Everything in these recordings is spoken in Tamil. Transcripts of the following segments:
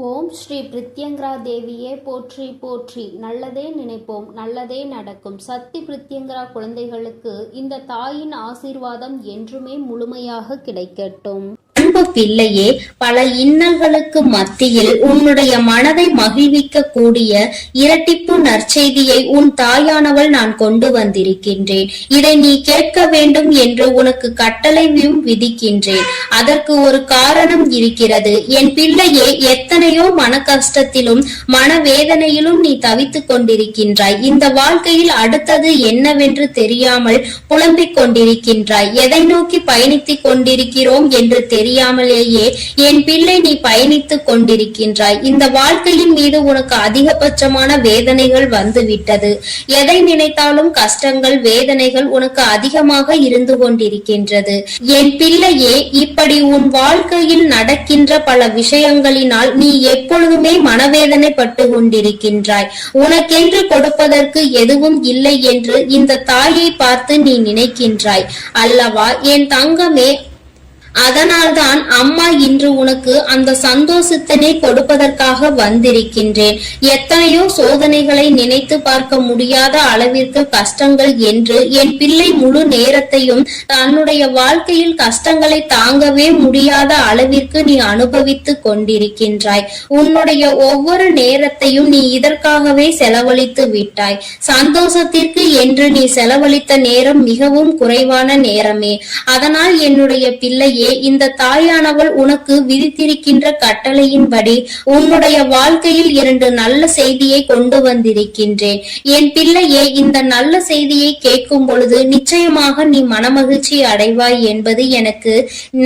ஓம் ஸ்ரீ பிரித்யங்கரா தேவியே போற்றி போற்றி. நல்லதே நினைப்போம், நல்லதே நடக்கும். சக்தி பிரித்யங்கரா குழந்தைகளுக்கு இந்த தாயின் ஆசீர்வாதம் என்றுமே முழுமையாக கிடைக்கட்டும். அன்பு பிள்ளையே, பல இன்னல்களுக்கு மத்தியில் உன்னுடைய மனதை மகிழ்விக்க கூடிய இரட்டிப்பு நற்செய்தியை உன் தாயானவள் நான் கொண்டு வந்திருக்கின்றேன். இதை நீ கேட்க வேண்டும் என்று உனக்கு கட்டளையும் விதிக்கின்றேன். அதற்கு ஒரு காரணம் இருக்கிறது. என் பிள்ளையே, எத்தனையோ மன கஷ்டத்திலும் மனவேதனையிலும் நீ தவித்துக் கொண்டிருக்கின்றாய். இந்த வாழ்க்கையில் அடுத்தது என்னவென்று தெரியாமல் புலம்பிக் கொண்டிருக்கின்றாய். எதை நோக்கி பயணித்துக் கொண்டிருக்கிறோம் என்று தெரியாமலேயே என் பிள்ளை நீ பயணித்துக் கொண்டிருக்கின்றாய். இந்த வாழ்க்கையின் மீது உனக்கு அதிகபட்சமான வேதனைகள் வந்துவிட்டது. எதை நினைத்தாலும் கஷ்டங்கள், வேதனைகள் உனக்கு அதிகமாக இருந்து கொண்டிருக்கின்றது. என் பிள்ளையே, இப்படி உன் வாழ்க்கையில் நடக்கின்ற பல விஷயங்களினால் நீ எப்பொழுதுமே மனவேதனை பட்டு கொண்டிருக்கின்றாய். உனக்கென்று கொடுப்பதற்கு எதுவும் இல்லை என்று இந்த தாயை பார்த்து நீ நினைக்கின்றாய் அல்லவா என் தங்கமே? அதனால்தான் அம்மா இன்று உனக்கு அந்த சந்தோஷத்தினை கொடுப்பதற்காக வந்திருக்கின்றேன். எத்தனையோ சோதனைகளை நினைத்து பார்க்க முடியாத அளவிற்கு கஷ்டங்கள் என்று என் பிள்ளை முழு நேரத்தையும் தன்னுடைய வாழ்க்கையில் கஷ்டங்களை தாங்கவே முடியாத அளவிற்கு நீ அனுபவித்துக் கொண்டிருக்கின்றாய். உன்னுடைய ஒவ்வொரு நேரத்தையும் நீ இதற்காகவே செலவழித்து விட்டாய். சந்தோஷத்திற்கு என்று நீ செலவழித்த நேரம் மிகவும் குறைவான நேரமே. அதனால் என்னுடைய பிள்ளையே, இந்த தாயானவள் உனக்கு விதித்திருக்கின்ற கட்டளையின்படி உன்னுடைய வாழ்க்கையில் 2 நல்ல செய்தியை கொண்டு வந்திருக்கின்றேன். என் பிள்ளையே, இந்த நல்ல செய்தியை கேட்கும் பொழுது நிச்சயமாக நீ மனமகிழ்ச்சி அடைவாய் என்பது எனக்கு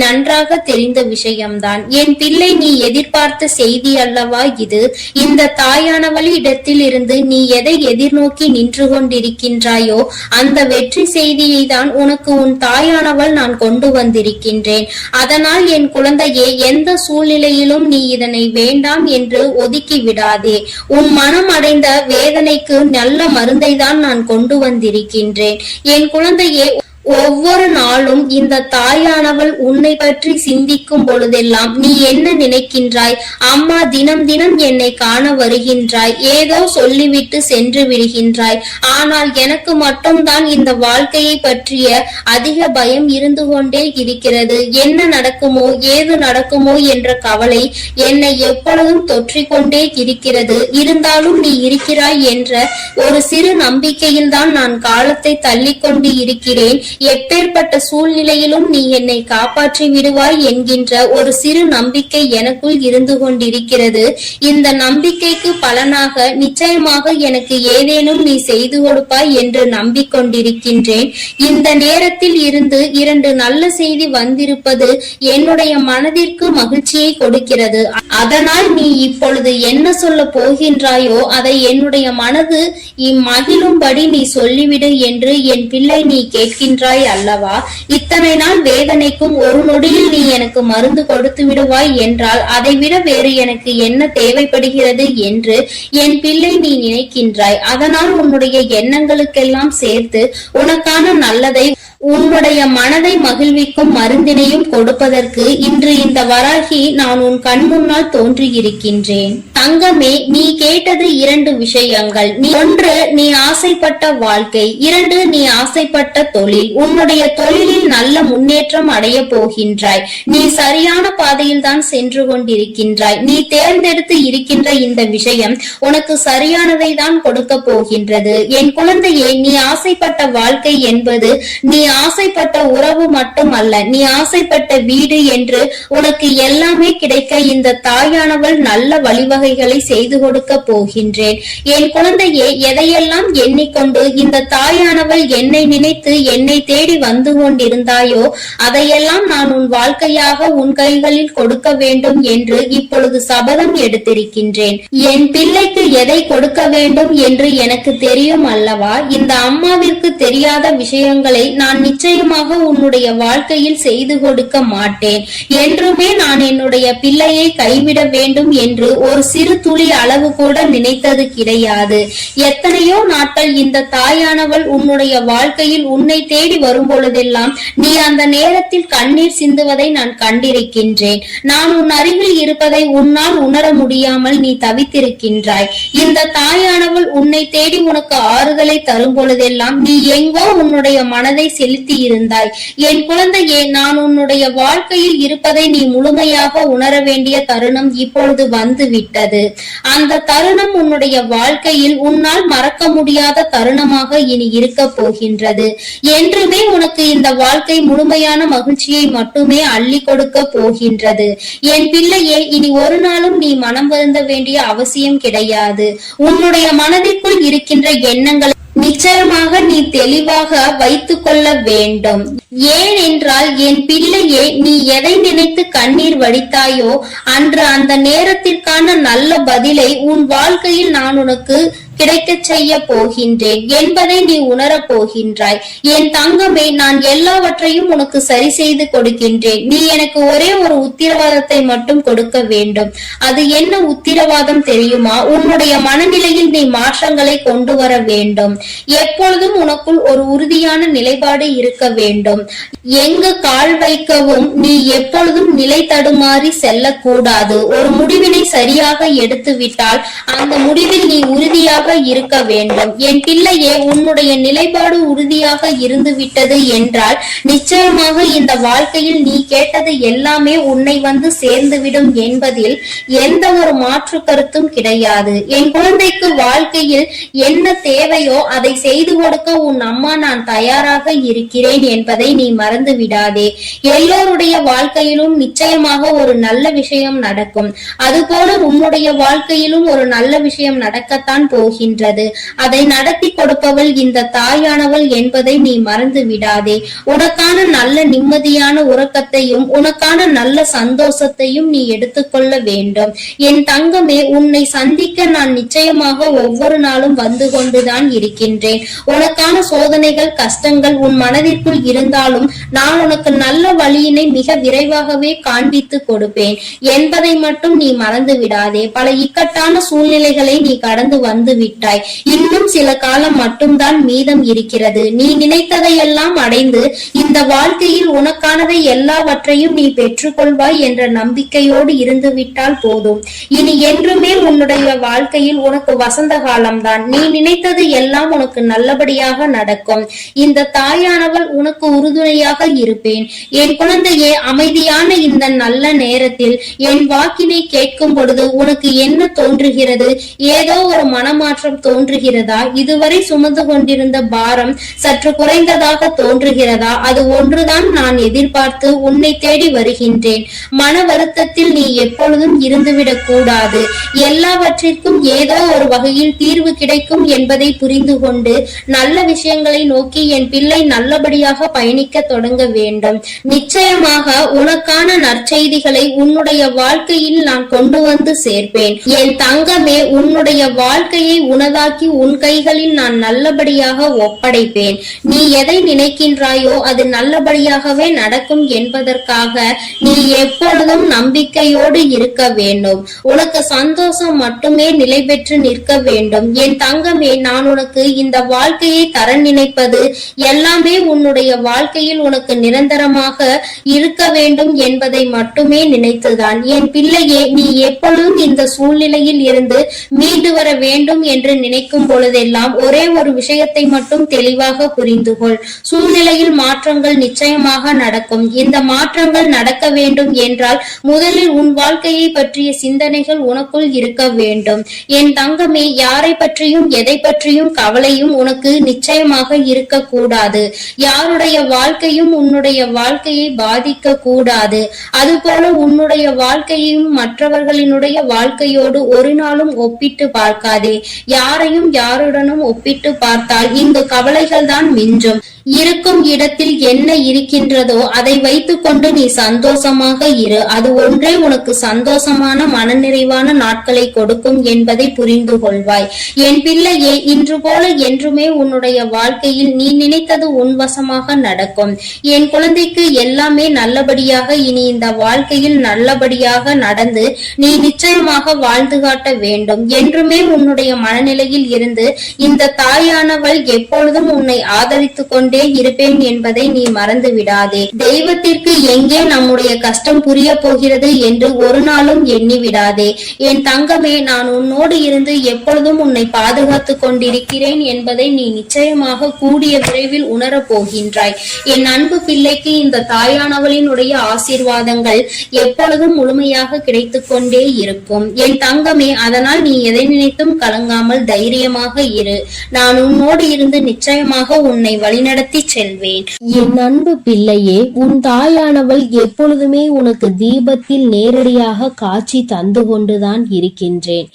நன்றாக தெரிந்த விஷயம்தான். என் பிள்ளை, நீ எதிர்பார்த்த செய்தி அல்லவா இது? இந்த தாயானவள் இடத்தில் இருந்து நீ எதை எதிர்நோக்கி நின்று கொண்டிருக்கின்றாயோ அந்த வெற்றி செய்தியை தான் உனக்கு உன் தாயானவள் நான் கொண்டு வந்திருக்கின்றேன். அதனால் என் குழந்தையே, எந்த சூழ்நிலையிலும் நீ இதனை வேண்டாம் என்று ஒதுக்கி விடாதே. உன் மனம் அடைந்த வேதனைக்கு நல்ல மருந்தை தான் நான் கொண்டு வந்திருக்கின்றேன். என் குழந்தையே, ஒவ்வொரு நாளும் இந்த தாயானவள் உன்னை பற்றி சிந்திக்கும் பொழுதெல்லாம் நீ என்ன நினைக்கின்றாய்? அம்மா தினம் தினம் என்னை காண வருகின்றாய், ஏதோ சொல்லிவிட்டு சென்று விடுகின்றாய். ஆனால் எனக்கு மட்டும்தான் இந்த வாழ்க்கையை பற்றிய அதிக பயம் இருந்து கொண்டே இருக்கிறது. என்ன நடக்குமோ, ஏது நடக்குமோ என்ற கவலை என்னை எப்பொழுதும் தொற்றிக்கொண்டே இருக்கிறது. இருந்தாலும் நீ இருக்கிறாய் என்ற ஒரு சிறு நம்பிக்கையில் தான் நான் காலத்தை தள்ளிக்கொண்டு இருக்கிறேன். எப்பேற்பட்ட சூழ்நிலையிலும் நீ என்னை காப்பாற்றி விடுவாய் என்கின்ற ஒரு சிறு நம்பிக்கை எனக்குள் இருந்து கொண்டிருக்கிறது. இந்த நம்பிக்கைக்கு பலனாக நிச்சயமாக எனக்கு ஏதேனும் நீ செய்து கொடுப்பாய் என்று நம்பிக்கொண்டிருக்கின்றேன். இந்த நேரத்தில் இருந்து 2 நல்ல செய்தி வந்திருப்பது என்னுடைய மனதிற்கு மகிழ்ச்சியை கொடுக்கிறது. அதனால் நீ இப்பொழுது என்ன சொல்ல போகின்றாயோ அதை என்னுடைய மனது மகிழும்படி நீ சொல்லிவிடு என்று என் பிள்ளை நீ கேட்கின்றாய் அல்லவா? இத்தனை நாள் வேதனைக்கும் ஒரு நொடியில் நீ எனக்கு மருந்து கொடுத்து விடுவாய் என்றால் அதை விட வேறு எனக்கு என்ன தேவைப்படுகிறது என்று என் பிள்ளை நீ நினைக்கின்றாய். அதனால் உன்னுடைய எண்ணங்களுக்கெல்லாம் சேர்த்து உனக்கான நல்லதை, உன்னுடைய மனதை மகிழ்விக்கும் மருந்தினையும் கொடுப்பதற்கு இன்று இந்த வராகி நான் உன் கண் முன்னால் தோன்றியிருக்கின்றேன். தங்கமே, நீ கேட்டது 2 விஷயங்கள். 1, நீ ஆசைப்பட்ட வாழ்க்கை. 2, நீ ஆசைப்பட்ட தொழில். உன்னுடைய தொழிலில் நல்ல முன்னேற்றம் அடைய போகின்றாய். நீ சரியான பாதையில் தான் சென்று கொண்டிருக்கின்றாய். நீ தேர்ந்தெடுத்து இருக்கின்ற இந்த விஷயம் உனக்கு சரியானதை தான் கொடுக்க போகின்றது. என் குழந்தையே, நீ ஆசைப்பட்ட வாழ்க்கை என்பது நீ ஆசைப்பட்ட உறவு மட்டுமல்ல, நீ ஆசைப்பட்ட வீடு என்று உனக்கு எல்லாமே கிடைக்க இந்த தாயானவள் நல்ல வழிவகைகளை செய்து கொடுக்க போகின்றேன். என் குழந்தையே, எதையெல்லாம் எண்ணிக்கொண்டு இந்த தாயானவள் என்னை நினைத்து என்னை தேடி வந்து கொண்டிருந்தாயோ அதையெல்லாம் நான் உன் வாழ்க்கையாக உன் கைகளில் கொடுக்க வேண்டும் என்று இப்பொழுது சபதம் எடுத்திருக்கின்றேன். என் பிள்ளைக்கு எதை கொடுக்க வேண்டும் என்று எனக்கு தெரியும் அல்லவா? இந்த அம்மாவிற்கு தெரியாத விஷயங்களை நான் நான் நிச்சயமாக உன்னுடைய வாழ்க்கையில் செய்து கொடுக்க மாட்டேன். என்றுமே நான் என்னுடைய பிள்ளையை கைவிட வேண்டும் என்று ஒரு சிறு துளி அளவு கூட நினைத்தது கிடையாது. எத்தனையோ நாட்கள் இந்த தாயானவள் உன்னுடைய வாழ்க்கையில் உன்னை தேடி வரும் பொழுதெல்லாம் நீ அந்த நேரத்தில் கண்ணீர் சிந்துவதை நான் கண்டிருக்கின்றேன். நான் உன் அருகில் இருப்பதை உன்னால் உணர முடியாமல் நீ தவித்திருக்கின்றாய். இந்த தாயானவள் உன்னை தேடி உனக்கு ஆறுதலை தரும் பொழுதெல்லாம் நீ எங்கோ உன்னுடைய மனதை செலுத்தி இருந்தாய். என் குழந்தையே, நான் உன்னுடைய வாழ்க்கையில் இருப்பதை நீ முழுமையாக உணர வேண்டிய தருணம் இப்பொழுது வந்து விட்டது. அந்த தருணம் உன்னுடைய வாழ்க்கையில் உன்னால் மறக்க முடியாத தருணமாக இனி இருக்க போகின்றது. என்றுமே உனக்கு இந்த வாழ்க்கை முழுமையான மகிழ்ச்சியை மட்டுமே அள்ளி கொடுக்க போகின்றது. என் பிள்ளையே, இனி ஒரு நாளும் நீ மனம் வருந்த வேண்டிய அவசியம் கிடையாது. உன்னுடைய மனதிற்குள் இருக்கின்ற எண்ணங்களை நிச்சயமாக நீ தெளிவாக வைத்துக் கொள்ள வேண்டும். ஏன் என்றால் என் பிள்ளையே, நீ எதை நினைத்து கண்ணீர் வடித்தாயோ அன்று அந்த நேரத்திற்கான நல்ல பதிலை உன் வாழ்க்கையில் நான் உனக்கு கிடைக்க செய்ய போகின்றேன் என்பதை நீ உணரப் போகின்றாய். என் தங்கமே, நான் எல்லாவற்றையும் உனக்கு சரி செய்து கொடுக்கின்றேன். நீ எனக்கு ஒரே ஒரு உத்தரவாதத்தை மட்டும் கொடுக்க வேண்டும். அது என்ன உத்தரவாதம் தெரியுமா? உன்னுடைய மனநிலையில் நீ மாற்றங்களை கொண்டு வர வேண்டும். எப்பொழுதும் உனக்குள் ஒரு உறுதியான நிலைப்பாடு இருக்க வேண்டும். எங்கு கால் வைக்கவும் நீ எப்பொழுதும் நிலை தடுமாறி செல்லக்கூடாது. ஒரு முடிவினை சரியாக எடுத்து விட்டால் அந்த முடிவில் நீ உறுதியாக இருக்க வேண்டும். என் பிள்ளையே, உன்னுடைய நிலைப்பாடு உறுதியாக இருந்து விட்டது என்றால் நிச்சயமாக இந்த வாழ்க்கையில் நீ கேட்டது எல்லாமே உன்னை வந்து சேர்ந்துவிடும் என்பதில் எந்த ஒரு மாற்று கருத்தும் கிடையாது. என் குழந்தைக்கு வாழ்க்கையில் என்ன தேவையோ அதை செய்து கொடுக்க உன் அம்மா நான் தயாராக இருக்கிறேன் என்பதை நீ மறந்து விடாதே. எல்லோருடைய வாழ்க்கையிலும் நிச்சயமாக ஒரு நல்ல விஷயம் நடக்கும். அதுபோல உன்னுடைய வாழ்க்கையிலும் ஒரு நல்ல விஷயம் நடக்கத்தான் போகின்றது. அதை நடத்தி கொடுப்பவள் இந்த தாயானவள் என்பதை நீ மறந்து விடாதே. உனக்கான நல்ல நிம்மதியான உறக்கத்தையும் உனக்கான நல்ல சந்தோஷத்தையும் நீ எடுத்துக்கொள்ள வேண்டும். என் தங்கமே, உன்னை சந்திக்க நான் நிச்சயமாக ஒவ்வொரு நாளும் வந்து கொண்டுதான் இருக்கின்றேன். உனக்கான சோதனைகள் கஷ்டங்கள் உன் மனதிற்குள் இருந்தாலும் நான் உனக்கு நல்ல வழியினை மிக விரைவாகவே காண்பித்து கொடுப்பேன் என்பதை மட்டும் நீ மறந்து விடாதே. பல இக்கட்டான சூழ்நிலைகளை நீ கடந்து வந்து விட்டாய். இன்னும் சில காலம் மட்டும்தான் மீதம் இருக்கிறது. நீ நினைத்ததையெல்லாம் அடைந்து இந்த வாழ்க்கையில் உனக்கானதை எல்லாவற்றையும் நீ பெற்றுக்கொள்வாய் என்ற நம்பிக்கையோடு இருந்து விட்டால் போதும். இனி என்றுமே உன்னுடைய வாழ்க்கையில் உனக்கு வசந்த காலம்தான். நீ நினைத்தது எல்லாம் உனக்கு நல்லபடியாக நடக்கும். இந்த தாயானவள் உனக்கு உறுதுணையாக இருப்பேன். என் குழந்தையே, அமைதியான இந்த நல்ல நேரத்தில் என் வாக்கினை கேட்கும் பொழுது உனக்கு என்ன தோன்றுகிறது? ஏதோ ஒரு மனமாற்றம் தோன்றுகிறதா? இதுவரை சுமந்து கொண்டிருந்த பாரம் சற்று குறைந்ததாக தோன்றுகிறதா? அது ஒன்றுதான் நான் எதிர்பார்த்து உன்னை தேடி வருகின்றேன். மன வருத்தத்தில் நீ எப்பொழுதும் இருந்துவிடக் கூடாது. எல்லாவற்றிற்கும் ஏதோ ஒரு வகையில் தீர்வு கிடைக்கும் என்பதை புரிந்து கொண்டு நல்ல விஷயங்களை நோக்கி என் பிள்ளை நல்லபடியாக பயணிக்க தொடங்க வேண்டும். நிச்சயமாக உனக்கான நற்செய்திகளை உன்னுடைய வாழ்க்கையில் நான் கொண்டு வந்து சேர்ப்பேன். என் தங்கமே, உன்னுடைய வாழ்க்கையை உனதாக்கி உன் கைகளில் நான் நல்லபடியாக ஒப்படைப்பேன். நீ எதை நினைக்கின்றாயோ அது நல்லபடியாகவே நடக்கும் என்பதற்காக நீ எப்பொழுதும் நம்பிக்கையோடு இருக்க வேண்டும். உனக்கு சந்தோஷம் மட்டுமே நிலை பெற்று நிற்க வேண்டும். என் தங்கமே, நான் உனக்கு இந்த வாழ்க்கையை தர நினைப்பது எல்லாமே உன்னுடைய வாழ்க்கையில் உனக்கு நிரந்தரமாக இருக்க வேண்டும் என்பதை மட்டுமே நினைத்துதான். என் பிள்ளையே, நீ எப்பொழுதும் இந்த சூழ்நிலையில் இருந்து மீண்டு வர வேண்டும் என்று நினைக்கும் பொழுதெல்லாம் ஒரே ஒரு விஷயத்தை மட்டும் தெளிவாக புரிந்து கொள். சூழ்நிலையில் மாற்றங்கள் நிச்சயமாக நடக்கும். இந்த மாற்றங்கள் நடக்க வேண்டும் என்றால் முதலில் உன் வாழ்க்கையை பற்றிய சிந்தனைகள் உனக்குள் இருக்க வேண்டும். என் தங்கமே, யாரை பற்றியும் எதை பற்றியும் கவலையும் உனக்கு நிச்சயமாக இருக்கக்கூடாது. யாருடைய வாழ்க்கையும் உன்னுடைய வாழ்க்கையை பாதிக்க கூடாது. அதுபோல உன்னுடைய வாழ்க்கையையும் மற்றவர்களினுடைய வாழ்க்கையோடு ஒரு நாளும் ஒப்பிட்டு பார்க்காதே. யாரையும் யாருடனும் ஒப்பிட்டு பார்த்தால் இங்கு கவலைகள் தான் மிஞ்சும். இருக்கும் இடத்தில் என்ன இருக்கின்றதோ அதை வைத்துக் கொண்டு நீ சந்தோஷமாக இரு. அது ஒன்றே உனக்கு சந்தோஷமான மனநிறைவான நாட்களை கொடுக்கும் என்பதை புரிந்து கொள்வாய். என் பிள்ளையே, இன்று போல என்றுமே உன்னுடைய வாழ்க்கையில் நீ நினைத்தது உன்வசமாக நடக்கும். என் குழந்தைக்கு எல்லாமே நல்லபடியாக இனி இந்த வாழ்க்கையில் நல்லபடியாக நடந்து நீ நிச்சயமாக வாழ்ந்து காட்ட வேண்டும். என்றுமே உன்னுடைய மனநிலையில் இருந்து இந்த தாயானவள் எப்பொழுதும் உன்னை ஆதரித்துக் கொண்டே இருப்பேன் என்பதை நீ மறந்து விடாதே. தெய்வத்திற்கு எங்கே நம்முடைய கஷ்டம் புரிய போகிறது என்று ஒரு நாளும் எண்ணி விடாதே. என் தங்கமே, நான் உன்னோடு இருந்து எப்பொழுதும் உன்னை பாதுகாத்துக் கொண்டிருக்கிறேன் என்பதை நீ நிச்சயமாக கூடிய விரைவில் உணரப் போகின்றாய். என் அன்பு பிள்ளைக்கு இந்த தாயானவளினுடைய ஆசீர்வாதங்கள் எப்பொழுதும் முழுமையாக கிடைத்துக் கொண்டே இருக்கும். என் தங்கமே, அதனால் நீ எதை நினைத்தும் கலங்காமல் தைரியமாக இரு. நான் உன்னோடு இருந்து நிச்சயமாக உன்னை வழிநடத்தி செல்வேன். என் அன்பு பிள்ளையே, உன் தாயானவள் எப்பொழுதுமே உனக்கு தீபத்தில் நேரடியாக காட்சி தந்து கொண்டுதான் இருக்கின்றேன்.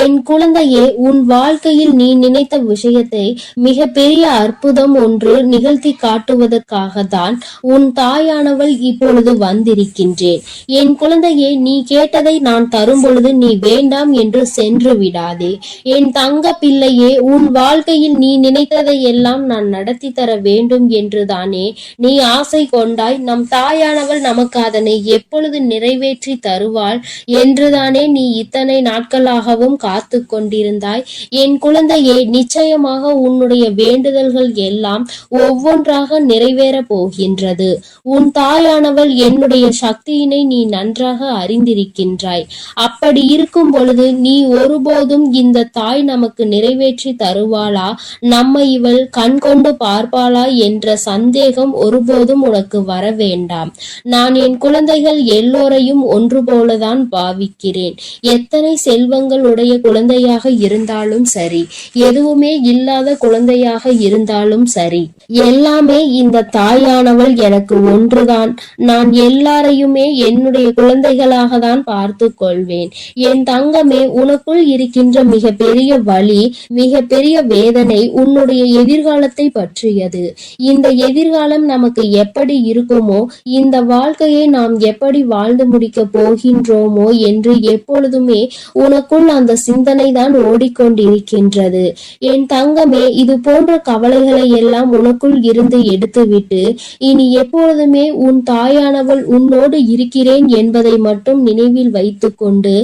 என் குழந்தையே, உன் வாழ்க்கையில் நீ நினைத்த விஷயத்தை மிக பெரிய அற்புதம் ஒன்று நிகழ்த்தி காட்டுவதற்காக தான் உன் தாயானவள் இப்பொழுது வந்திருக்கின்றேன். என் குழந்தையே, நீ கேட்டதை நான் தரும் பொழுது நீ வேண்டாம் என்று சென்று விடாதே. என் தங்க பிள்ளையே, உன் வாழ்க்கையில் நீ நினைத்ததை எல்லாம் நான் நடத்தி தர வேண்டும் என்றுதானே நீ ஆசை கொண்டாய். நம் தாயானவள் நமக்கு அதனை எப்பொழுது நிறைவேற்றி தருவாள் என்றுதானே நீ இத்தனை நாட்களாகவும் காத்து கொண்டிருந்தாய். என் குழந்தையே, நிச்சயமாக உன்னுடைய வேண்டுதல்கள் எல்லாம் ஒவ்வொன்றாக நிறைவேற போகின்றது. உன் தாயானவள் என்னுடைய சக்தியினை நீ நன்றாக அறிந்திருக்கின்றாய். அப்படி இருக்கும் பொழுது நீ ஒருபோதும் இந்த தாய் நமக்கு நிறைவேற்றி தருவாளா, நம்மை இவள் கண் கொண்டு பார்ப்பாளா என்ற சந்தேகம் ஒருபோதும் உனக்கு வர வேண்டாம். நான் என் குழந்தைகள் எல்லோரையும் ஒன்று போலதான் பாவிக்கிறேன். எத்தனை செல்வங்கள் உடைய குழந்தையாக இருந்தாலும் சரி, எதுவுமே இல்லாத குழந்தையாக இருந்தாலும் சரி, எல்லாமே இந்த தாயானவள் எனக்கு ஒன்றுதான். நான் எல்லாரையுமே என்னுடைய குழந்தைகளாக தான் பார்த்து கொள்வேன். என் தங்கமே, உனக்குள் இருக்கின்ற மிக பெரிய வலி, மிக பெரிய வேதனை உன்னுடைய எதிர்காலத்தை பற்றியது. இந்த எதிர்காலம் நமக்கு எப்படி இருக்குமோ, இந்த வாழ்க்கையை நாம் எப்படி வாழ்ந்து முடிக்க போகின்றோமோ என்று எப்பொழுதுமே உனக்குள் அந்த சிந்தனை தான் ஓடிக்கொண்டிருக்கின்றது. என் தங்கமே, இது போன்ற கவலைகளை எல்லாம் உனக்குள் இருந்து எடுத்துவிட்டு இனி எப்பொழுதுமே உன் தாயானவள் உன்னோடு இருக்கிறேன் என்பதை மட்டும் நினைவில் வைத்துக் கொண்டு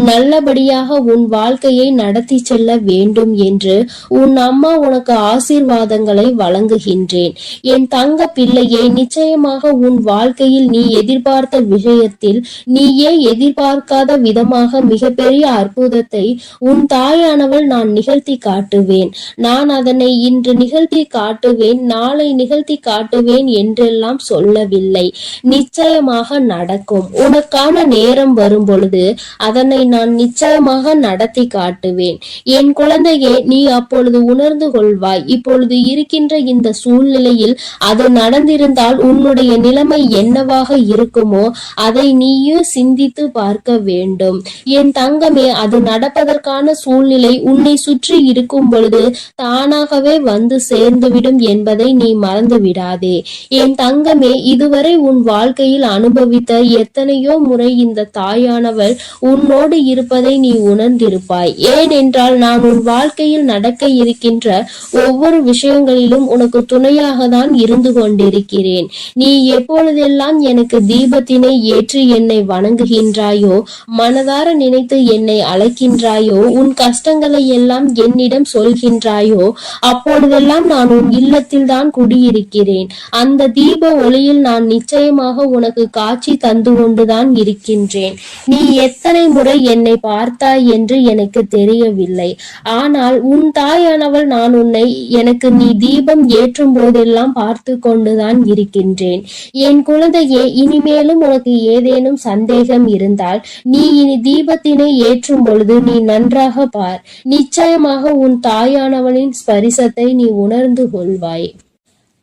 நல்லபடியாக உன் வாழ்க்கையை நடத்தி செல்ல வேண்டும் என்று உன் அம்மா உனக்கு ஆசீர்வாதங்களை வழங்குகின்றேன். என் தங்க பிள்ளையே, நிச்சயமாக உன் வாழ்க்கையில் நீ எதிர்பார்த்த விஷயத்தில் நீயே எதிர்பார்க்காத விதமாக மிகப்பெரிய அற்புதத்தை உன் தாயானவள் நான் நிகழ்த்தி காட்டுவேன். நான் அதனை இன்று நிகழ்த்தி காட்டுவேன், நாளை நிகழ்த்தி காட்டுவேன் என்றெல்லாம் சொல்லவில்லை. நிச்சயமாக நடக்கும். உனக்கான நேரம் வரும் பொழுது அதனை நான் நிச்சயமாக நடத்தி காட்டுவேன். என் குழந்தையே, நீ அப்பொழுது உணர்ந்து கொள்வாய். இப்பொழுது இருக்கின்ற இந்த சூழ்நிலையில் அது நடந்திருந்தால் உன்னுடைய நிலைமை என்னவாக இருக்குமோ அதை நீயும் சிந்தித்து பார்க்க வேண்டும். என் தங்கமே, அது நடப்பதற்கான சூழ்நிலை உன்னை சுற்றி இருக்கும் பொழுது தானாகவே வந்து சேர்ந்துவிடும் என்பதை நீ மறந்து விடாதே. என் தங்கமே, இதுவரை உன் வாழ்க்கையில் அனுபவித்த எத்தனையோ முறை இந்த தாயானவள் உன்னோடு இருப்பதை நீ உணர்ந்திருப்பாய். ஏனென்றால் நான் உன் வாழ்க்கையில் நடக்க இருக்கின்ற ஒவ்வொரு விஷயங்களிலும் உனக்கு துணையாக தான் இருந்து கொண்டிருக்கிறேன். நீ எப்பொழுதெல்லாம் எனக்கு தீபத்தினை ஏற்றி என்னை வணங்குகின்றாயோ, மனதார நினைத்து என்னை அழைக்கின்றாயோ, உன் கஷ்டங்களை எல்லாம் என்னிடம் சொல்கின்றாயோ, அப்பொழுதெல்லாம் நான் உன் இல்லத்தில் தான் குடியிருக்கிறேன். அந்த தீப ஒளியில் நான் நிச்சயமாக உனக்கு காட்சி தந்து கொண்டுதான் இருக்கின்றேன். நீ எத்தனை முறை என்னை பார்த்தாய் என்று எனக்கு தெரியவில்லை. ஆனால் உன் தாயானவள் நான் உன்னை எனக்கு நீ தீபம் ஏற்றும் போதெல்லாம் பார்த்து கொண்டுதான் இருக்கின்றேன். என் குழந்தையே, இனிமேலும் உனக்கு ஏதேனும் சந்தேகம் இருந்தால் நீ இனி தீபத்தினை ஏற்றும் பொழுது நீ நன்றாக பார். நிச்சயமாக உன் தாயானவளின் ஸ்பரிசத்தை நீ உணர்ந்து கொள்வாய்.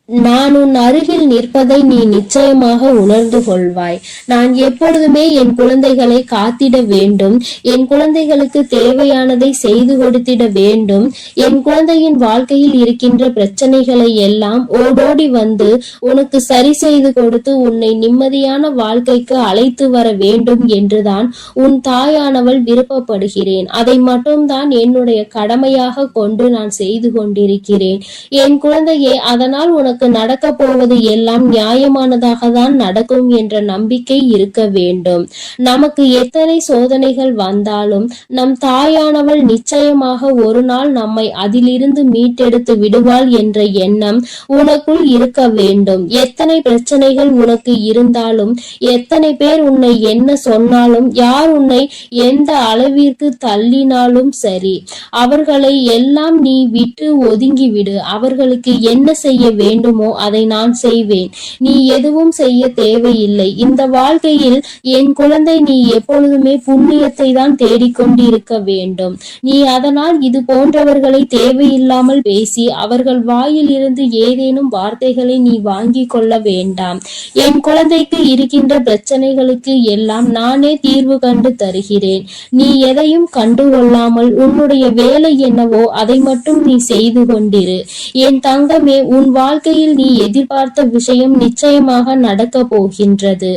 நான் உன் அருகில் நிற்பதை நீ நிச்சயமாக உணர்ந்து கொள்வாய். நான் எப்பொழுதுமே என் குழந்தைகளை காத்திட வேண்டும், என் குழந்தைகளுக்கு தேவையானதை செய்து கொடுத்திட வேண்டும். என் குழந்தையின் வாழ்க்கையில் இருக்கின்ற பிரச்சனைகளை எல்லாம் ஓடோடி வந்து உனக்கு சரி செய்து கொடுத்து உன்னை நிம்மதியான வாழ்க்கைக்கு அழைத்து வர வேண்டும் என்றுதான் உன் தாயானவள் விருப்பப்படுகிறேன். அதை மட்டும்தான் என்னுடைய கடமையாக கொண்டு நான் செய்து கொண்டிருக்கிறேன். என் குழந்தையே, அதனால் உனக்கு நடக்க போவது எல்லாம் நியாயமானதாக தான் நடக்கும் என்ற நம்பிக்கை இருக்க வேண்டும். நமக்கு எத்தனை சோதனைகள் வந்தாலும் நம் தாயானவள் நிச்சயமாக ஒரு நாள் நம்மை அதிலிருந்து மீட்டெடுத்து விடுவாள் என்ற எண்ணம் உனக்குள் இருக்க வேண்டும். எத்தனை பிரச்சனைகள் உனக்கு இருந்தாலும், எத்தனை பேர் உன்னை என்ன சொன்னாலும், யார் உன்னை எந்த அளவிற்கு தள்ளினாலும் சரி, அவர்களை எல்லாம் நீ விட்டு ஒதுங்கிவிடு. அவர்களுக்கு என்ன செய்ய வேண்டுமோ அதை நான் செய்வேன். நீ எதுவும் செய்ய தேவையில்லை. இந்த வாழ்க்கையில் என் குழந்தை, நீ எப்பொழுதுமே புண்ணியத்தை தான் தேடிக்கொண்டிருக்க வேண்டும். நீ அதனால் இது போன்றவர்களை தேவையில்லாமல் பேசி அவர்கள் வாயில் இருந்து ஏதேனும் வார்த்தைகளை நீ வாங்கி கொள்ள வேண்டாம். என் குழந்தைக்கு இருக்கின்ற பிரச்சனைகளுக்கு எல்லாம் நானே தீர்வு கண்டு தருகிறேன். நீ எதையும் கண்டுகொள்ளாமல் உன்னுடைய வேலை என்னவோ அதை மட்டும் நீ செய்து கொண்டிரு. என் தங்கமே, உன் வாழ்க்கையில் நீ எதிர்பார்த்த விஷயம் நிச்சயமாக நடக்க போகின்றது.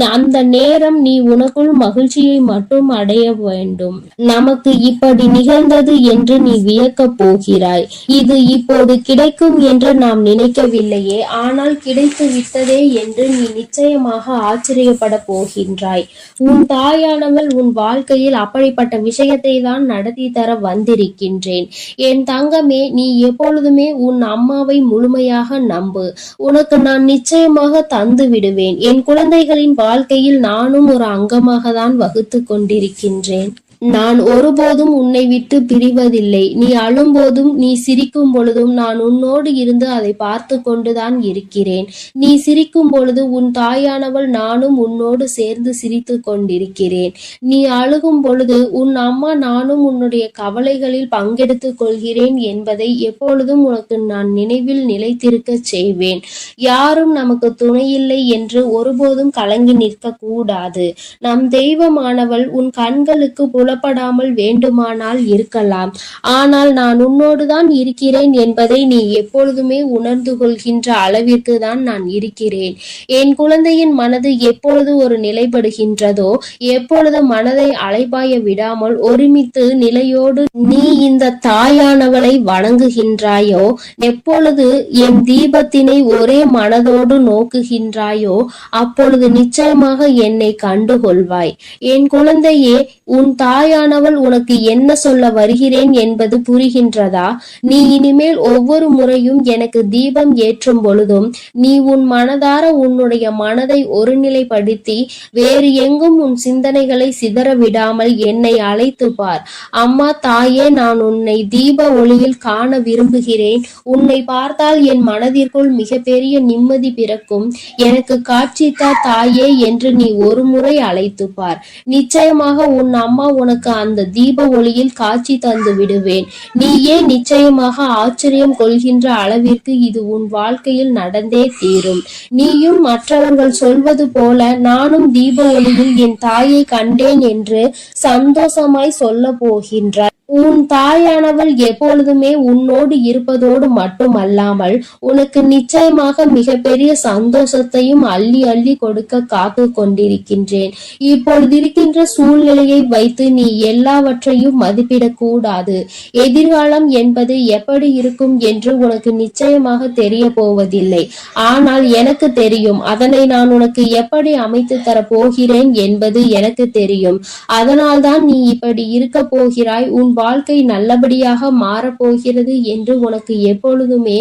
அந்த நேரம் நீ உனக்குள் மகிழ்ச்சியை மட்டும் அடைய வேண்டும். நமக்கு இப்படி நிகழ்ந்தது என்று நீ வியக்க போகிறாய். இது இப்போது கிடைக்கும் என்று நாம் நினைக்கவில்லையே, ஆனால் கிடைத்து விட்டதே என்று நீ நிச்சயமாக ஆச்சரியப்பட போகின்றாய். உன் தாயானவள் உன் வாழ்க்கையில் அப்படிப்பட்ட விஷயத்தை தான் நடத்தி தர வந்திருக்கின்றேன். என் தங்கமே, நீ எப்பொழுதுமே உன் அம்மாவை முழுமையாக நம்பு. உனக்கு நான் நிச்சயமாக தந்து விடுவேன். என் குழந்தைகளின் வாழ்க்கையில் நானும் ஒரு அங்கமாக தான் வகுத்து கொண்டிருக்கின்றேன். நான் ஒருபோதும் உன்னை விட்டு பிரிவதில்லை. நீ அழும்போதும் நீ சிரிக்கும் பொழுதும் நான் உன்னோடு இருந்து அதை பார்த்து கொண்டுதான் இருக்கிறேன். நீ சிரிக்கும் பொழுது உன் தாயானவள் நானும் உன்னோடு சேர்ந்து சிரித்து கொண்டிருக்கிறேன். நீ அழுகும் பொழுது உன் அம்மா நானும் உன்னுடைய கவலைகளில் பங்கெடுத்துக் கொள்கிறேன் என்பதை எப்பொழுதும் உனக்கு நான் நினைவில் நிலைத்திருக்க செய்வேன். யாரும் நமக்கு துணையில்லை என்று ஒருபோதும் கலங்கி நிற்க கூடாது. நம் தெய்வமானவள் உன் கண்களுக்கு புலப்படாமல் வேண்டுமானால் இருக்கலாம், ஆனால் நான் உன்னோடுதான் இருக்கிறேன் என்பதை நீ எப்பொழுதுமே உணர்ந்து கொள்கின்ற அளவிற்கு தான் நான் இருக்கிறேன். என் குழந்தையின் மனது எப்பொழுது ஒரு நிலைப்படுகின்றதோ, எப்பொழுது மனதை அலைபாய விடாமல் ஒருமித்து நிலையோடு நீ இந்த தாயானவளை வணங்குகின்றாயோ, எப்பொழுது என் தீபத்தினை ஒரே மனதோடு நோக்குகின்றாயோ, அப்பொழுது நிச்சயமாக என்னை கண்டுகொள்வாய். என் குழந்தையே, உன் தாயானவள் உனக்கு என்ன சொல்ல வருகிறேன் என்பது புரிகின்றதா? நீ இனிமேல் ஒவ்வொரு முறையும் எனக்கு தீபம் ஏற்றும் பொழுதும் நீ உன் மனதார உன்னுடைய மனதை ஒருநிலைப்படுத்தி வேறு எங்கும் உன் சிந்தனைகளை சிதற விடாமல் என்னை அழைத்து பார். அம்மா, தாயே, நான் உன்னை தீப ஒளியில் காண விரும்புகிறேன். உன்னை பார்த்தால் என் மனதிற்குள் மிகப்பெரிய நிம்மதி பிறக்கும். எனக்கு காட்சித்தா தாயே என்று நீ ஒரு முறை அழைத்து பார். நிச்சயமாக உன் அம்மா உனக்கு அந்த தீப ஒளியில் காட்சி தந்து விடுவேன். நீயே நிச்சயமாக ஆச்சரியம் கொள்கின்ற அளவிற்கு இது உன் வாழ்க்கையில் நடந்தே தீரும். நீயும் மற்றவர்கள் சொல்வது போல நானும் தீப ஒளியில் என் தாயை கண்டேன் என்று சந்தோஷமாய் சொல்ல போகின்றார். உன் தாயானவள் எப்பொழுதுமே உன்னோடு இருப்பதோடு மட்டுமல்லாமல் உனக்கு நிச்சயமாக மிகப்பெரிய சந்தோஷத்தையும் அள்ளி அள்ளி கொடுக்க காத்து கொண்டிருக்கின்றேன். இப்பொழுது இருக்கின்ற சூழ்நிலையை வைத்து நீ எல்லாவற்றையும் மதிப்பிடக் கூடாது. எதிர்காலம் என்பது எப்படி இருக்கும் என்று உனக்கு நிச்சயமாக தெரிய போவதில்லை. ஆனால் எனக்கு தெரியும். அதனை நான் உனக்கு எப்படி அமைத்து தர போகிறேன் என்பது எனக்கு தெரியும். அதனால்தான் நீ இப்படி இருக்க போகிறாய். உன் வாழ்க்கை நல்லபடியாக மாறப்போகிறது என்று உனக்கு எப்பொழுதுமே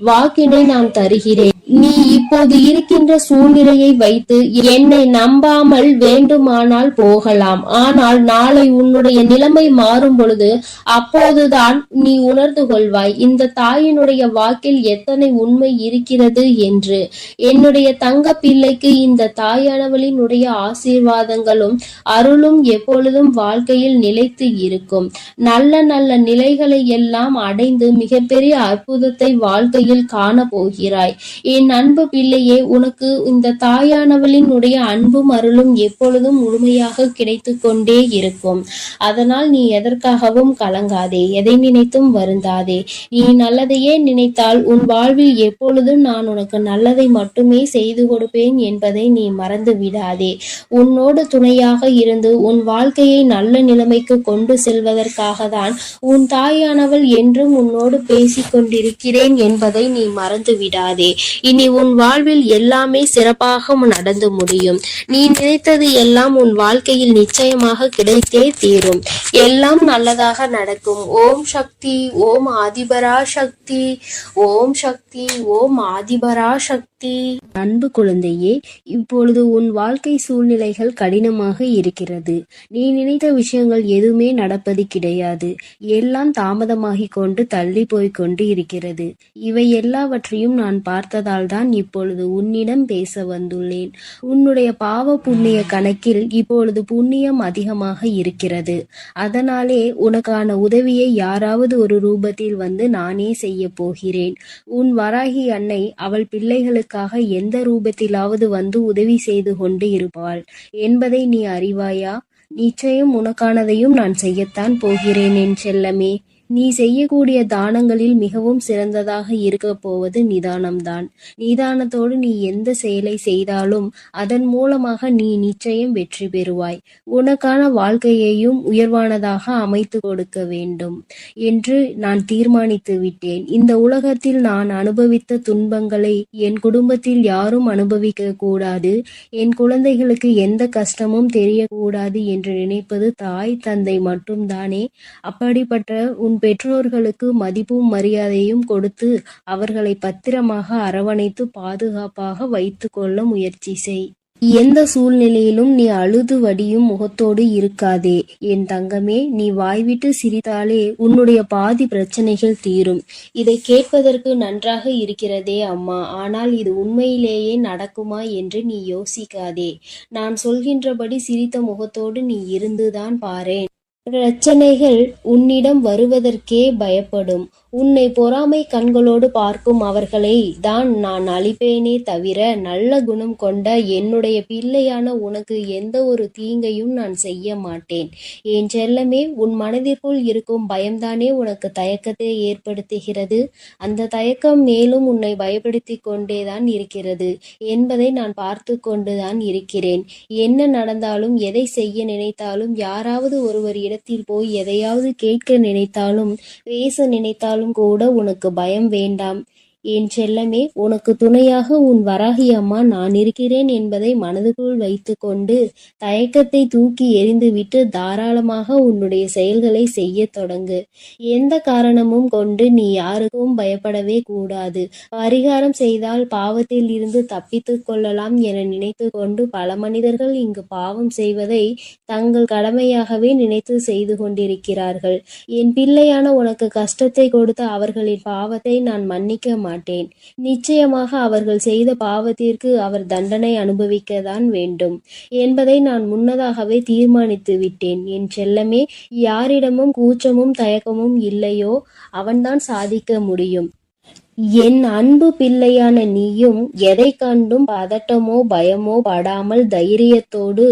வாக்கினை நான் தருகிறேன். நீ இப்போது இருக்கின்ற சூழ்நிலையை வைத்து என்னை நம்பாமல் வேண்டுமானால் போகலாம். ஆனால் நாளை உன்னுடைய நிலைமை மாறும் பொழுது அப்போதுதான் நீ உணர்ந்து கொள்வாய் இந்த தாயினுடைய வாக்கில் எத்தனை உண்மை இருக்கிறது என்று. என்னுடைய தங்க பிள்ளைக்கு இந்த தாயானவளினுடைய ஆசீர்வாதங்களும் அருளும் எப்பொழுதும் வாழ்க்கையில் நிலைத்து இருக்கும். நல்ல நல்ல நிலைகளை எல்லாம் அடைந்து மிகப்பெரிய அற்புதத்தை வாழ்க்கையில் காண போகிறாய். என் அன்பு பிள்ளையே, உனக்கு இந்த தாயானவளினுடைய அன்பும் அருளும் எப்பொழுதும் முழுமையாக கிடைத்து கொண்டே இருக்கும். அதனால் நீ எதற்காகவும் கலங்காதே, எதை நினைத்தும் வருந்தாதே. நீ நல்லதையே நினைத்தால் உன் வாழ்வில் எப்பொழுதும் நான் உனக்கு நல்லதை மட்டுமே செய்து கொடுப்பேன் என்பதை நீ மறந்து விடாதே. உன்னோடு துணையாக இருந்து உன் வாழ்க்கையை நல்ல நிலைமைக்கு கொண்டு செல்வதற்காக தான் உன் தாயானவள் என்றும் உன்னோடு பேசிக் கொண்டிருக்கிறேன் என்பதை நீ மறந்து விடாதே. இனி உன் வாழ்வில் எல்லாமே சிறப்பாக நடந்து முடியும். நீ நினைத்தது எல்லாம் உன் வாழ்க்கையில் நிச்சயமாக கிடைத்தே தீரும். எல்லாம் நல்லதாக நடக்கும். ஓம் சக்தி, ஓம் ஆதிபரா சக்தி, ஓம் சக்தி, ஓம் ஆதிபரா சக்தி. அன்பு குழந்தையே, இப்பொழுது உன் வாழ்க்கை சூழ்நிலைகள் கடினமாக இருக்கிறது. நீ நினைத்த விஷயங்கள் எதுவுமே நடப்பது கிடையாது. எல்லாம் தாமதமாகிக் கொண்டு தள்ளி போய்கொண்டு இருக்கிறது. இவை எல்லாவற்றையும் நான் பார்த்ததால் தான் இப்பொழுது உன்னிடம் பேச வந்துள்ளேன். உன்னுடைய பாவ புண்ணிய கணக்கில் இப்பொழுது புண்ணியம் அதிகமாக இருக்கிறது. அதனாலே உனக்கான உதவியை யாராவது ஒரு ரூபத்தில் வந்து நானே செய்ய போகிறேன். உன் வராகி அன்னை அவள் பிள்ளைகளுக்காக எந்த ரூபத்திலாவது வந்து உதவி செய்து கொண்டு இருப்பாள் என்பதை நீ அறிவாயா? நிச்சயம் உனக்கானதையும் நான் செய்யத்தான் போகிறேன் என் செல்லமே. நீ செய்யக்கூடிய தானங்களில் மிகவும் சிறந்ததாக இருக்க போவது நிதானம்தான். நிதானத்தோடு நீ எந்த செயலை செய்தாலும் அதன் மூலமாக நீ நிச்சயம் வெற்றி பெறுவாய். உனக்கான வாழ்க்கையையும் உயர்வானதாக அமைத்து கொடுக்க வேண்டும் என்று நான் தீர்மானித்து விட்டேன். இந்த உலகத்தில் நான் அனுபவித்த துன்பங்களை என் குடும்பத்தில் யாரும் அனுபவிக்க கூடாது, என் குழந்தைகளுக்கு எந்த கஷ்டமும் தெரியக்கூடாது என்று நினைப்பது தாய் தந்தை மட்டும்தானே. அப்படிப்பட்ட உன் பெற்றோர்களுக்கு மதிப்பும் மரியாதையும் கொடுத்து அவர்களை பத்திரமாக அரவணைத்து பாதுகாப்பாக வைத்து கொள்ள முயற்சி செய். எந்த சூழ்நிலையிலும் நீ அழுது வடியும் முகத்தோடு இருக்காதே என் தங்கமே. நீ வாய்விட்டு சிரித்தாலே உன்னுடைய பாதி பிரச்சனைகள் தீரும். இதை கேட்பதற்கு நன்றாக இருக்கிறதே அம்மா, ஆனால் இது உண்மையிலேயே நடக்குமா என்று நீ யோசிக்காதே. நான் சொல்கின்றபடி சிரித்த முகத்தோடு நீ இருந்துதான் பாரேன். பிரச்சனைகள் உன்னிடம் வருவதற்கே பயப்படும். உன்னை பொறாமை கண்களோடு பார்க்கும் அவர்களை தான் நான் அழிப்பேனே தவிர நல்ல குணம் கொண்ட என்னுடைய பிள்ளையான உனக்கு எந்த ஒரு தீங்கையும் நான் செய்ய மாட்டேன். என் செல்லமே, உன் மனதிற்குள் இருக்கும் பயம்தானே உனக்கு தயக்கத்தை ஏற்படுத்துகிறது. அந்த தயக்கம் மேலும் உன்னை பயப்படுத்தி கொண்டேதான் இருக்கிறது என்பதை நான் பார்த்து கொண்டுதான் இருக்கிறேன். என்ன நடந்தாலும், எதை செய்ய நினைத்தாலும், யாராவது ஒருவர் இடத்தில் போய் எதையாவது கேட்க நினைத்தாலும், பேச நினைத்தாலும் கூட உனக்கு பயம் வேண்டாம் என் செல்லமே. உனக்கு துணையாக உன் வராகி அம்மா நான் இருக்கிறேன் என்பதை மனதுக்குள் வைத்து கொண்டு தயக்கத்தை தூக்கி எறிந்துவிட்டு தாராளமாக உன்னுடைய செயல்களை செய்ய தொடங்கு. எந்த காரணமும் கொண்டு நீ யாருக்கும் பயப்படவே கூடாது. பரிகாரம் செய்தால் பாவத்தில் இருந்து தப்பித்து கொள்ளலாம் என நினைத்து கொண்டு பல மனிதர்கள் இங்கு பாவம் செய்வதை தங்கள் கடமையாகவே நினைத்து செய்து கொண்டிருக்கிறார்கள். என் பிள்ளையான உனக்கு கஷ்டத்தை கொடுத்த அவர்களின் பாவத்தை நான் மன்னிக்க மாட்டேன். நிச்சயமாக அவர்கள் செய்த பாவத்திற்கு அவர் தண்டனை அனுபவிக்கத்தான் வேண்டும் என்பதை நான் முன்னதாகவே தீர்மானித்து விட்டேன் என் செல்லமே. யாரிடமும் கூச்சமும் தயக்கமும் இல்லையோ அவன்தான் சாதிக்க முடியும். என் அன்பு பிள்ளையான நீயும் எதை கண்டும் பதட்டமோ பயமோ படாமல் தைரியத்தோடு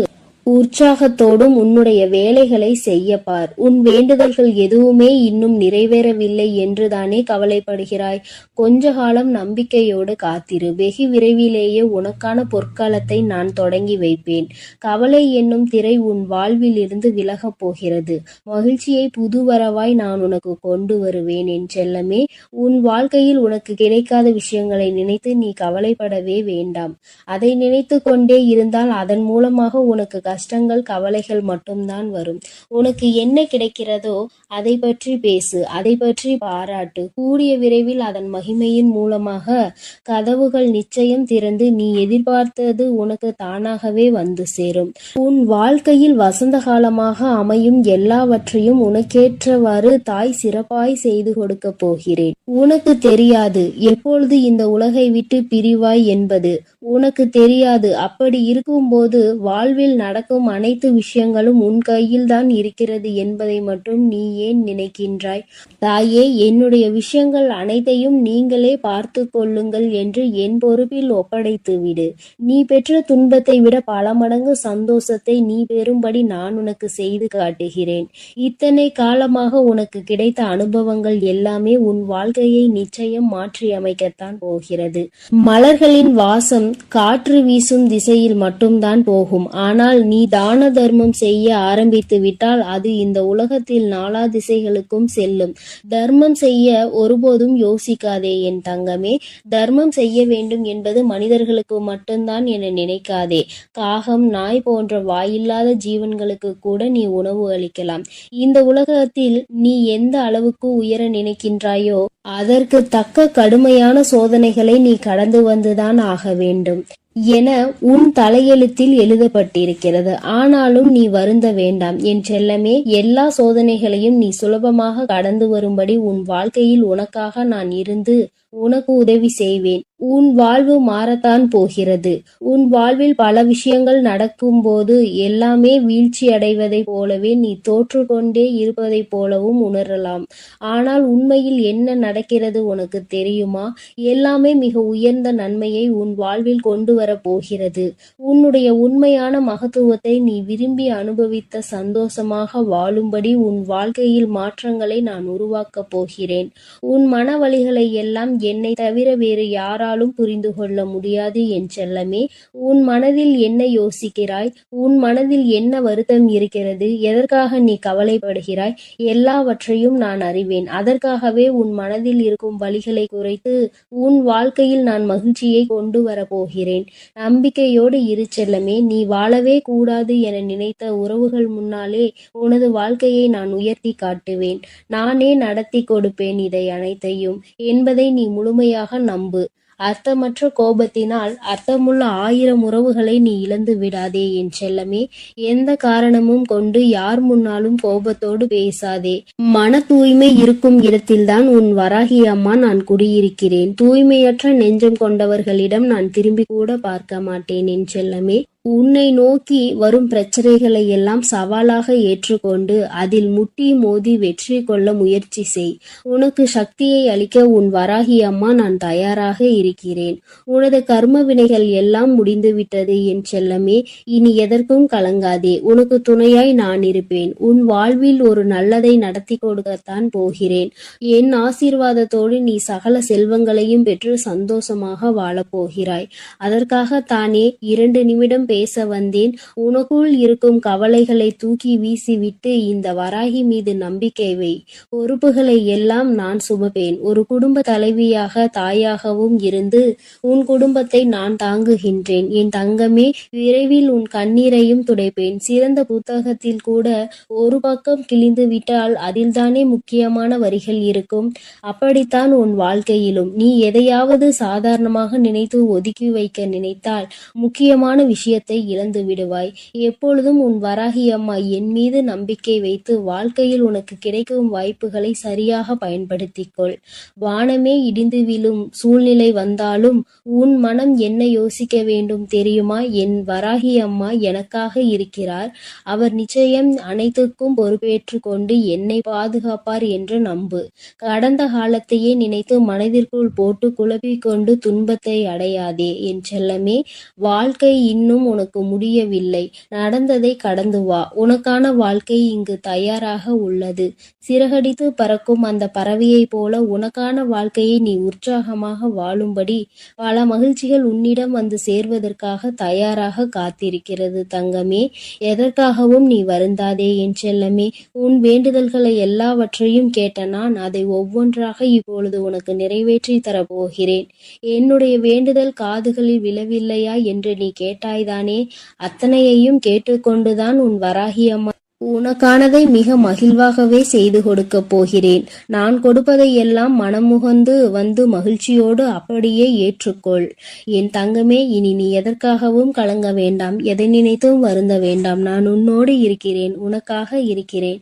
உற்சாகத்தோடும் உன்னுடைய வேலைகளை செய்ய பார். உன் வேண்டுதல்கள் எதுவுமே இன்னும் நிறைவேறவில்லை என்றுதானே கவலைப்படுகிறாய். கொஞ்ச காலம் நம்பிக்கையோடு காத்திரு. வெகு விரைவிலேயே உனக்கான பொற்காலத்தை நான் தொடங்கி வைப்பேன். கவலை என்னும் திரை உன் வாழ்வில் இருந்து விலகப் போகிறது. மகிழ்ச்சியை புதுவரவாய் நான் உனக்கு கொண்டு வருவேன் என் செல்லமே. உன் வாழ்க்கையில் உனக்கு கிடைக்காத விஷயங்களை நினைத்து நீ கவலைப்படவே வேண்டாம். அதை நினைத்து கொண்டே இருந்தால் அதன் மூலமாக உனக்கு கஷ்டங்கள் கவலைகள் மட்டும்தான் வரும். உனக்கு என்ன கிடைக்கிறதோ அதை பற்றி பேசு, அதை பற்றி பாராட்டு. கூடிய விரைவில் அதன் மகிமையின் மூலமாக கதவுகள் நிச்சயம் திறந்து நீ எதிர்பார்த்தது உனக்கு தானாகவே வந்து சேரும். உன் வாழ்க்கையில் வசந்த காலமாக அமையும் எல்லாவற்றையும் உனக்கேற்றவாறு தாய் சிறப்பாய் செய்து கொடுக்க போகிறேன். உனக்கு தெரியாது எப்பொழுது இந்த உலகை விட்டு பிரிவாய் என்பது. உனக்கு தெரியாது. அப்படி இருக்கும்போது வாழ்வில் நடக்க நடக்கும் அனைத்து விஷயங்களும் உன் கையில்தான் இருக்கிறது என்பதை மட்டும் நீ ஏன் நினைக்கின்றாய்? தாயே, என்னுடைய விஷயங்கள் அனைத்தையும் நீங்களே பார்த்து கொள்ளுங்கள் என்று என் பொறுப்பில் ஒப்படைத்து விடு. நீ பெற்ற துன்பத்தை விட பல மடங்கு சந்தோஷத்தை நீ பெறும்படி நான் உனக்கு செய்து காட்டுகிறேன். இத்தனை காலமாக உனக்கு கிடைத்த அனுபவங்கள் எல்லாமே உன் வாழ்க்கையை நிச்சயம் மாற்றி அமைக்கத்தான் போகிறது. மலர்களின் வாசம் காற்று வீசும் திசையில் மட்டும்தான் போகும். ஆனால் நீ தான தர்மம் செய்ய ஆரம்பித்து விட்டால் அது இந்த உலகத்தில் நாலா திசைகளுக்கும் செல்லும். தர்மம் செய்ய ஒருபோதும் யோசிக்காதே என் தங்கமே. தர்மம் செய்ய வேண்டும் என்பது மனிதர்களுக்கு மட்டும்தான் என நினைக்காதே. காகம், நாய் போன்ற வாயில்லாத ஜீவன்களுக்கு கூட நீ உணவு அளிக்கலாம். இந்த உலகத்தில் நீ எந்த அளவுக்கு உயர நினைக்கின்றாயோ அதற்கு தக்க கடுமையான சோதனைகளை நீ கடந்து வந்துதான் ஆக வேண்டும் என உன் தலையெழுத்தில் எழுதப்பட்டிருக்கிறது. ஆனாலும் நீ வருந்த வேண்டாம் என் செல்லமே. எல்லா சோதனைகளையும் நீ சுலபமாக கடந்து வரும்படி உன் வாழ்க்கையில் உனக்காக நான் இருந்து உனக்கு உதவி செய்வேன். உன் வாழ்வு மாறத்தான் போகிறது. உன் வாழ்வில் பல விஷயங்கள் நடக்கும் போது எல்லாமே வீழ்ச்சி அடைவதை போலவே நீ தோற்று கொண்டே இருப்பதை போலவும் உணரலாம். ஆனால் உண்மையில் என்ன நடக்கிறது உனக்கு தெரியுமா? எல்லாமே மிக உயர்ந்த நன்மையை உன் வாழ்வில் கொண்டு வர போகிறது. உன்னுடைய உண்மையான மகத்துவத்தை நீ விரும்பி அனுபவித்த சந்தோஷமாக வாழும்படி உன் வாழ்க்கையில் மாற்றங்களை நான் உருவாக்கப் போகிறேன். உன் மன வலிகளை எல்லாம் என்னை தவிர வேறு யாராலும் புரிந்து கொள்ள முடியாது என் செல்லமே. உன் மனதில் என்ன யோசிக்கிறாய்? உன் மனதில் என்ன வருத்தம் இருக்கிறது? எதற்காக நீ கவலைப்படுகிறாய்? எல்லாவற்றையும் நான் அறிவேன். அதற்காகவே உன் மனதில் இருக்கும் வலிகளை குறைத்து உன் வாழ்க்கையில் நான் மகிழ்ச்சியை கொண்டு வரப்போகிறேன். நம்பிக்கையோடு இரு செல்லமே. நீ வாழவே கூடாது என நினைத்த உறவுகள் முன்னாலே உனது வாழ்க்கையை நான் உயர்த்தி காட்டுவேன். நானே நடத்தி கொடுப்பேன் இதை அனைத்தையும் என்பதை நீ முழுமையாக நம்பு. அர்த்தமற்ற கோபத்தினால் அர்த்தமுள்ள 1000 உறவுகளை நீ இழந்து விடாதே என் செல்லமே. எந்த காரணமும் கொண்டு யார் முன்னாலும் கோபத்தோடு பேசாதே. மன தூய்மை இருக்கும் இடத்தில்தான் உன் வராகி அம்மா நான் குடியிருக்கிறேன். தூய்மையற்ற நெஞ்சம் கொண்டவர்களிடம் நான் திரும்பி கூட பார்க்க மாட்டேன் என் செல்லமே. உன்னை நோக்கி வரும் பிரச்சனைகளை எல்லாம் சவாலாக ஏற்றுக்கொண்டு அதில் முட்டி மோதி வெற்றி கொள்ள முயற்சி செய். உனக்கு சக்தியை அளிக்க உன் வராகி அம்மா நான் தயாராக இருக்கிறேன். உனது கர்ம வினைகள் எல்லாம் முடிந்துவிட்டது என் செல்லமே. இனி எதற்கும் கலங்காதே. உனக்கு துணையாய் நான் இருப்பேன். உன் வாழ்வில் ஒரு நல்லதை நடத்தி கொடுக்கத்தான் போகிறேன். என் ஆசீர்வாதத்தோடு நீ சகல செல்வங்களையும் பெற்று சந்தோஷமாக வாழப்போகிறாய். அதற்காக தானே 2 நிமிடம் பேச வந்தேன். உனக்குள் இருக்கும் கவலைகளை தூக்கி வீசிவிட்டு இந்த வராகி மீது நம்பிக்கை வை. பொறுப்புகளை எல்லாம் நான் சுமப்பேன். ஒரு குடும்ப தலைவியாக தாயாகவும் இருந்து உன் குடும்பத்தை நான் தாங்குகின்றேன் என் தங்கமே. விரைவில் உன் கண்ணீரையும் துடைப்பேன். சிறந்த புத்தகத்தில் கூட ஒரு பக்கம் கிழிந்து விட்டால் அதில்தானே முக்கியமான வரிகள் இருக்கும். அப்படித்தான் உன் வாழ்க்கையிலும் நீ எதையாவது சாதாரணமாக நினைத்து ஒதுக்கி வைக்க நினைத்தால் முக்கியமான விஷயத்தை இழந்து விடுவாய். எப்பொழுதும் உன் வராகி அம்மா என் மீது நம்பிக்கை வைத்து வாழ்க்கையில் உனக்கு கிடைக்கும் வாய்ப்புகளை சரியாக பயன்படுத்திக்கொள். வானமே இடிந்து விழும் சூழ்நிலை வந்தாலும் உன் மனம் என்ன யோசிக்க வேண்டும் தெரியுமா? என் வராகி அம்மா எனக்காக இருக்கிறார். அவர் நிச்சயம் அனைத்துக்கும் பொறுப்பேற்று கொண்டு என்னை பாதுகாப்பார் என்று நம்பு. கடந்த காலத்தையே நினைத்து மனதிற்குள் போட்டு குழப்பிக்கொண்டு துன்பத்தை அடையாதே என் செல்லமே. வாழ்க்கை இன்னும் உனக்கு முடியவில்லை. நடந்ததை கடந்து வா. உனக்கான வாழ்க்கை இங்கு தயாராக உள்ளது. சிறகடித்து பறக்கும் அந்த பறவையை போல உனக்கான வாழ்க்கையை நீ உற்சாகமாக வாழும்படி பல மகிழ்ச்சிகள் உன்னிடம் வந்து சேர்வதற்காக தயாராக காத்திருக்கிறது தங்கமே. எதற்காகவும் நீ வருந்தாதே என் செல்லமே. உன் வேண்டுதல்களை எல்லாவற்றையும் கேட்ட நான் அதை ஒவ்வொன்றாக இப்பொழுது உனக்கு நிறைவேற்றி தரப்போகிறேன். என்னுடைய வேண்டுதல் காதுகளில் விழவில்லையா என்று நீ கேட்டாய்தானே? அத்தனையையும் கேட்டுக்கொண்டுதான் உன் வராகி அம்மா உனக்கானதை மிக மகிழ்வாகவே செய்து கொடுக்க போகிறேன். நான் கொடுப்பதை எல்லாம் மனமுகந்து வந்து மகிழ்ச்சியோடு அப்படியே ஏற்றுக்கொள் என் தங்கமே. இனி நீ எதற்காகவும் கலங்க வேண்டாம். எதை நினைத்தும் வருந்த வேண்டாம். நான் உன்னோடு இருக்கிறேன். உனக்காக இருக்கிறேன்.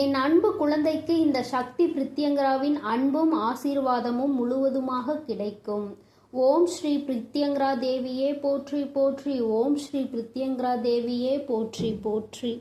என் அன்பு குழந்தைக்கு இந்த சக்தி பிரித்யங்கராவின் அன்பும் ஆசீர்வாதமும் முழுவதுமாக கிடைக்கும். ஓம் ஸ்ரீ பிரித்யங்கரா தேவியே போற்றி போற்றி. ஓம் ஸ்ரீ பிரித்யங்கரா தேவியே போற்றி போற்றி.